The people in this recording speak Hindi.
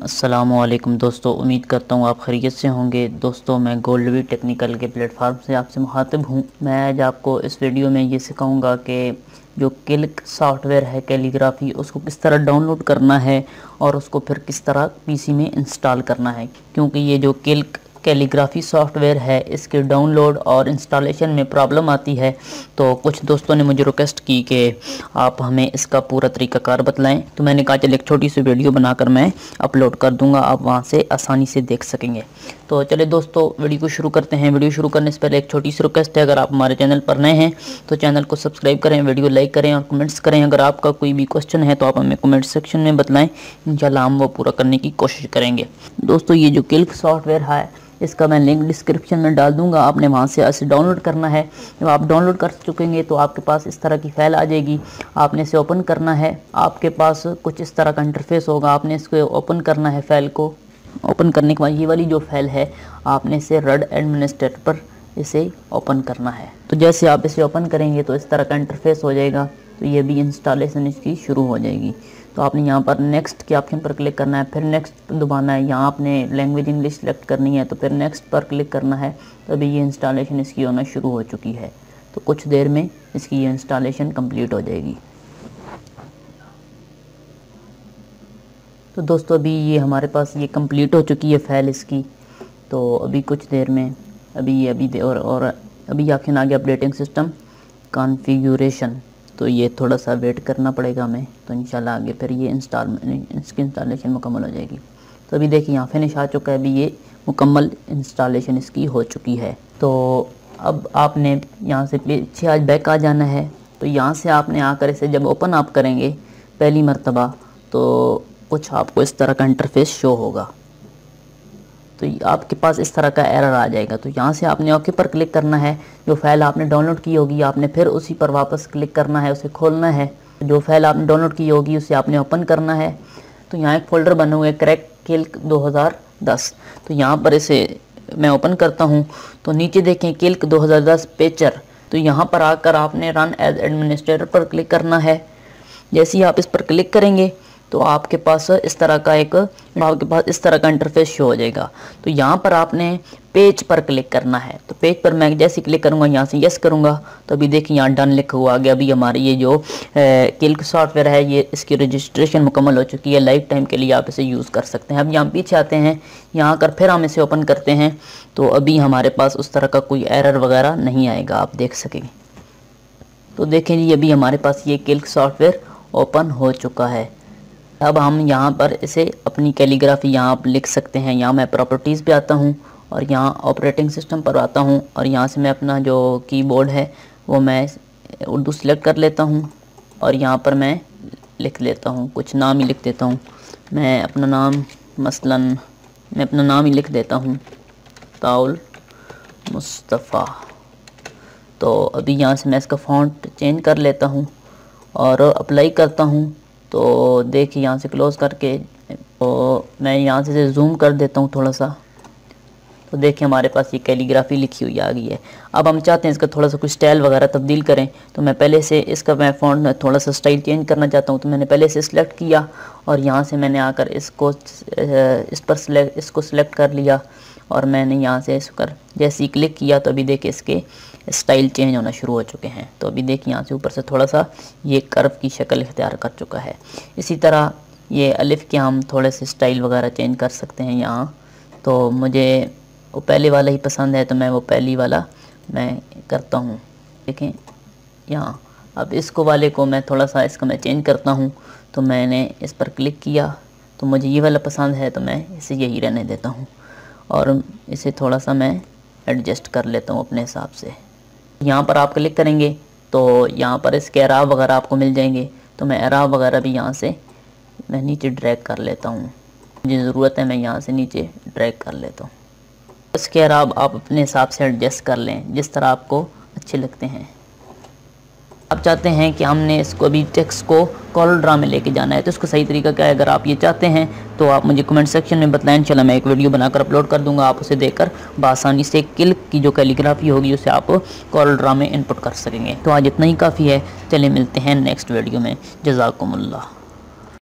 अस्सलामुअलैकुम दोस्तों, उम्मीद करता हूँ आप खैरियत से होंगे। दोस्तों, मैं गोल्डवी टेक्निकल के प्लेटफार्म से आपसे मुखातिब हूँ। मैं आज आपको इस वीडियो में ये सिखाऊंगा कि जो किल्क सॉफ्टवेयर है कैलीग्राफी, उसको किस तरह डाउनलोड करना है और उसको फिर किस तरह पीसी में इंस्टॉल करना है। क्योंकि ये जो किल्क कैलीग्राफी सॉफ्टवेयर है, इसके डाउनलोड और इंस्टॉलेशन में प्रॉब्लम आती है। तो कुछ दोस्तों ने मुझे रिक्वेस्ट की कि आप हमें इसका पूरा तरीक़ाकार बतलाएं। तो मैंने कहा चलिए एक छोटी सी वीडियो बनाकर मैं अपलोड कर दूंगा, आप वहां से आसानी से देख सकेंगे। तो चलिए दोस्तों, वीडियो को शुरू करते हैं। वीडियो शुरू करने से पहले एक छोटी सी रिक्वेस्ट है, अगर आप हमारे चैनल पर नए हैं तो चैनल को सब्सक्राइब करें, वीडियो लाइक करें और कमेंट्स करें। अगर आपका कोई भी क्वेश्चन है तो आप हमें कमेंट सेक्शन में बतलाएं, इंशाल्लाह हम वो पूरा करने की कोशिश करेंगे। दोस्तों, ये जो किल्क सॉफ्टवेयर है, इसका मैं लिंक डिस्क्रिप्शन में डाल दूंगा, आपने वहां से इसे डाउनलोड करना है। जब आप डाउनलोड कर चुकेंगे तो आपके पास इस तरह की फ़ाइल आ जाएगी। आपने इसे ओपन करना है, आपके पास कुछ इस तरह का इंटरफेस होगा। आपने इसको ओपन करना है। फ़ाइल को ओपन करने के बाद ये वाली जो फ़ाइल है, आपने इसे रड एडमिनिस्ट्रेटर पर इसे ओपन करना है। तो जैसे आप इसे ओपन करेंगे तो इस तरह का इंटरफेस हो जाएगा। तो ये भी इंस्टॉलेशन इसकी शुरू हो जाएगी। तो आपने यहाँ पर नेक्स्ट के ऑप्शन पर क्लिक करना है, फिर नेक्स्ट दबाना है। यहाँ आपने लैंग्वेज इंग्लिश सेलेक्ट करनी है, तो फिर नेक्स्ट पर क्लिक करना है। तो अभी ये इंस्टॉलेशन इसकी होना शुरू हो चुकी है। तो कुछ देर में इसकी ये इंस्टॉलेशन कंप्लीट हो जाएगी। तो दोस्तों, अभी ये हमारे पास ये कंप्लीट हो चुकी है फ़ाइल इसकी। तो अभी कुछ देर में अभी ऑप्शन आ गया अपडेटिंग सिस्टम कॉन्फ़िगरेशन। तो ये थोड़ा सा वेट करना पड़ेगा हमें। तो इंशाल्लाह आगे फिर ये इसकी इंस्टॉलेशन मुकम्मल हो जाएगी। तो अभी देखिए यहाँ फिनिश आ चुका है। अभी ये मुकम्मल इंस्टॉलेशन इसकी हो चुकी है। तो अब आपने यहाँ से पीछे आज बैक आ जाना है। तो यहाँ से आपने आकर इसे जब ओपन आप करेंगे पहली मरतबा, तो कुछ आपको इस तरह का इंटरफेस शो होगा। तो आपके पास इस तरह का एरर आ जाएगा। तो यहाँ से आपने ओके पर क्लिक करना है। जो फाइल आपने डाउनलोड की होगी आपने फिर उसी पर वापस क्लिक करना है, उसे खोलना है। जो फाइल आपने डाउनलोड की होगी उसे आपने ओपन करना है। तो यहाँ एक फ़ोल्डर बना हुआ है क्रैक किल्क 2010। तो यहाँ पर इसे मैं ओपन करता हूँ। तो नीचे देखें किल्क 2010 पेचर। तो यहाँ पर आकर आपने रन एज एडमिनिस्ट्रेटर पर क्लिक करना है। जैसे ही आप इस पर क्लिक करेंगे तो आपके पास इस तरह का इंटरफेस शो हो जाएगा। तो यहाँ पर आपने पेज पर क्लिक करना है। तो पेज पर मैं जैसे क्लिक करूँगा, यहाँ से यस करूँगा, तो अभी देखिए यहाँ डन लिखा हुआ आ गया। अभी हमारी ये जो किल्क सॉफ्टवेयर है, ये इसकी रजिस्ट्रेशन मुकम्मल हो चुकी है। लाइफ टाइम के लिए आप इसे यूज़ कर सकते हैं। अब यहाँ पीछे आते हैं, यहाँ कर फिर हम इसे ओपन करते हैं। तो अभी हमारे पास उस तरह का कोई एरर वगैरह नहीं आएगा, आप देख सकेंगे। तो देखें जी, अभी हमारे पास ये किल्क सॉफ्टवेयर ओपन हो चुका है। अब हम यहाँ पर इसे अपनी कैलीग्राफी यहाँ आप लिख सकते हैं। यहाँ मैं प्रॉपर्टीज़ पे आता हूँ और यहाँ ऑपरेटिंग सिस्टम पर आता हूँ और यहाँ से मैं अपना जो कीबोर्ड है वो मैं उर्दू सेलेक्ट कर लेता हूँ और यहाँ पर मैं लिख लेता हूँ, कुछ नाम ही लिख देता हूँ। मैं अपना नाम ही लिख देता हूँ, ताउल मुस्तफ़ा। तो अभी यहाँ से मैं इसका फ़ॉन्ट चेंज कर लेता हूँ और अप्लाई करता हूँ। तो देखिए यहाँ से क्लोज़ करके तो मैं यहाँ से जूम कर देता हूँ थोड़ा सा। तो देखिए हमारे पास ये कैलीग्राफी लिखी हुई आ गई है। अब हम चाहते हैं इसका थोड़ा सा कुछ स्टाइल वगैरह तब्दील करें। तो मैं पहले से इसका मैं फ़ॉन्ट थोड़ा सा स्टाइल चेंज करना चाहता हूँ। तो मैंने पहले से सिलेक्ट किया और यहाँ से मैंने आकर इसको सिलेक्ट कर लिया और मैंने यहाँ से इस पर जैसे ही क्लिक किया तो अभी देखिए इसके स्टाइल चेंज होना शुरू हो चुके हैं। तो अभी देखिए यहाँ से ऊपर से थोड़ा सा ये कर्व की शक्ल इख्तियार कर चुका है। इसी तरह ये अलिफ के हम थोड़े से स्टाइल वगैरह चेंज कर सकते हैं यहाँ। तो मुझे वो पहले वाला ही पसंद है, तो मैं वो पहली वाला मैं करता हूँ। देखें यहाँ, अब इसको वाले को मैं थोड़ा सा इसका मैं चेंज करता हूँ। तो मैंने इस पर क्लिक किया तो मुझे ये वाला पसंद है, तो मैं इसे यही रहने देता हूँ और इसे थोड़ा सा मैं एडजस्ट कर लेता हूँ अपने हिसाब से। यहाँ पर आप क्लिक करेंगे तो यहाँ पर इसके एराब वगैरह आपको मिल जाएंगे। तो मैं एराब वगैरह भी यहाँ से मैं नीचे ड्रैग कर लेता हूँ, मुझे ज़रूरत है मैं यहाँ से नीचे ड्रैग कर लेता हूँ। इसके एराब आप अपने हिसाब से एडजस्ट कर लें जिस तरह आपको अच्छे लगते हैं। आप चाहते हैं कि हमने इसको अभी टेक्स्ट को कॉल ड्रा में लेके जाना है, तो इसका सही तरीका क्या है? अगर आप ये चाहते हैं तो आप मुझे कमेंट सेक्शन में बताएं। इंशाल्लाह मैं एक वीडियो बनाकर अपलोड कर दूंगा। आप उसे देखकर बआसानी से किल्क की जो कैलीग्राफी होगी उसे आप कॉल ड्रा में इनपुट कर सकेंगे। तो आज इतना ही काफ़ी है। चलिए मिलते हैं नेक्स्ट वीडियो में। जज़ाकुमुल्लाह।